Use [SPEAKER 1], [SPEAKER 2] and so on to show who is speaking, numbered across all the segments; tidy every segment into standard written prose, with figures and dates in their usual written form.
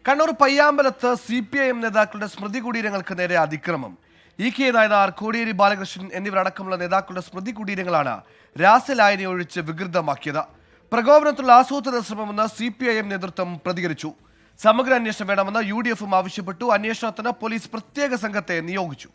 [SPEAKER 1] Kannur പയ്യാമ്പലത്ത് CPIM നേതാക്കളുടെ സ്മൃതി കുടീരങ്ങൾക്ക് നേരെ അതിക്രമം. EK നായനാർ, കോടിയേരി ബാലകൃഷ്ണൻ എന്നിവരടക്കമുള്ള നേതാക്കളുടെ സ്മൃതി കുടീരങ്ങളാണ് രാസലായനി ഒഴിച്ച് വികൃതമാക്കിയത്. പ്രകോപനത്തിലുള്ള ആസൂത്രിത ശ്രമമെന്ന് CPIM നേതൃത്വം പ്രതികരിച്ചു. സമഗ്ര അന്വേഷണം വേണമെന്ന് UDF ആവശ്യപ്പെട്ടു. അന്വേഷണത്തിന് പോലീസ് പ്രത്യേക സംഘത്തെ നിയോഗിച്ചു.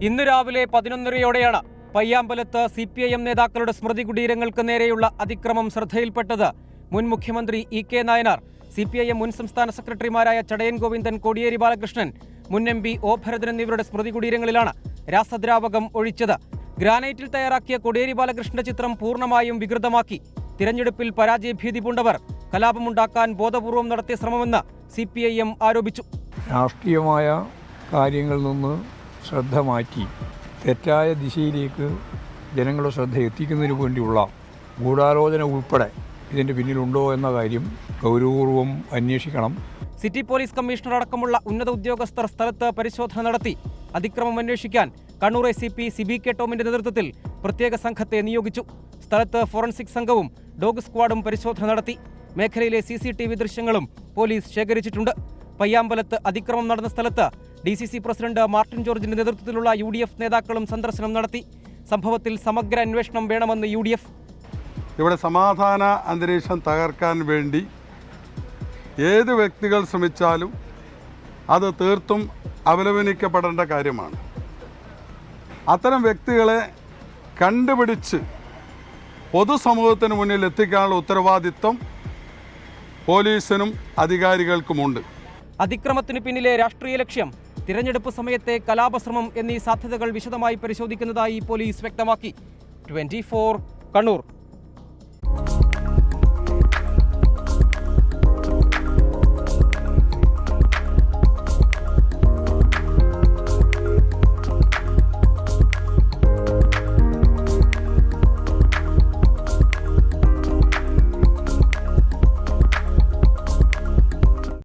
[SPEAKER 2] ഇന്ന് രാവിലെ 11:30യോടെയാണ് പയ്യാമ്പലത്ത് CPIM നേതാക്കളുടെ സ്മൃതി കുടീരങ്ങൾക്ക് നേരെയുള്ള അതിക്രമം ശ്രദ്ധയിൽപ്പെട്ടത്. മുൻ മുഖ്യമന്ത്രി EK നായനാർ, CPIM മുൻ സംസ്ഥാന സെക്രട്ടറിമാരായ ചടയൻ ഗോവിന്ദൻ, കോടിയേരി ബാലകൃഷ്ണൻ, മുൻ MP O ഭരതൻ എന്നിവരുടെ സ്മൃതി കുടീരങ്ങളിലാണ് രാസദ്രാവകം ഒഴിച്ചത്. ഗ്രാനൈറ്റിൽ തയ്യാറാക്കിയ കോടിയേരി ബാലകൃഷ്ണന്റെ ചിത്രം പൂർണ്ണമായും വികൃതമാക്കി. തിരഞ്ഞെടുപ്പിൽ പരാജയഭീതി പൂണ്ടവർ കലാപമുണ്ടാക്കാൻ ബോധപൂർവം നടത്തിയ ശ്രമമെന്ന് CPIM ആരോപിച്ചു.
[SPEAKER 3] രാഷ്ട്രീയമായ കാര്യങ്ങളിൽ നിന്ന് ശ്രദ്ധ മാറ്റി തെറ്റായ ദിശയിലേക്ക് ജനങ്ങളുടെ ശ്രദ്ധ എത്തിക്കുന്നതിന് വേണ്ടിയുള്ള ഗൂഢാലോചന ഉൾപ്പെടെ ഇതിൻ്റെ പിന്നിലുണ്ടോ എന്ന കാര്യം ഗൗരവപൂർവ്വം അന്വേഷിക്കണം.
[SPEAKER 2] സിറ്റി പോലീസ് കമ്മീഷണർ അടക്കമുള്ള ഉന്നത ഉദ്യോഗസ്ഥർ സ്ഥലത്ത് പരിശോധന നടത്തി. അതിക്രമം അന്വേഷിക്കാൻ കണ്ണൂർ ACP CBK ടോമിന്റെ നേതൃത്വത്തിൽ പ്രത്യേക സംഘത്തെ നിയോഗിച്ചു. സ്ഥലത്ത് ഫോറൻസിക് സംഘവും ഡോഗ് സ്ക്വാഡും പരിശോധന നടത്തി. മേഖലയിലെ CCTV ദൃശ്യങ്ങളും പോലീസ് ശേഖരിച്ചിട്ടുണ്ട്. പയ്യാമ്പലത്ത് അതിക്രമം നടന്ന സ്ഥലത്ത് DCC പ്രസിഡന്റ് മാർട്ടിൻ ജോർജിന്റെ നേതൃത്വത്തിലുള്ള UDF നേതാക്കളും സന്ദർശനം നടത്തി. സംഭവത്തിൽ സമഗ്ര അന്വേഷണം വേണമെന്ന് UDF.
[SPEAKER 4] ഇവിടെ സമാധാന അന്തരീക്ഷം തകർക്കാൻ വേണ്ടി ഏത് വ്യക്തികൾ ശ്രമിച്ചാലും അത് തീർത്തും അപലപനിക്കപ്പെടേണ്ട കാര്യമാണ്. അത്തരം വ്യക്തികളെ കണ്ടുപിടിച്ച് പൊതുസമൂഹത്തിന് മുന്നിൽ എത്തിക്കാനുള്ള ഉത്തരവാദിത്വം പോലീസിനും അധികാരികൾക്കുമുണ്ട്.
[SPEAKER 2] അതിക്രമത്തിന് പിന്നിലെ രാഷ്ട്രീയ ലക്ഷ്യം തിരഞ്ഞെടുപ്പ് സമയത്തെ കലാപശ്രമം എന്നീ സാധ്യതകൾ വിശദമായി പരിശോധിക്കുന്നതായി പോലീസ് വ്യക്തമാക്കി. 24 കണ്ണൂർ.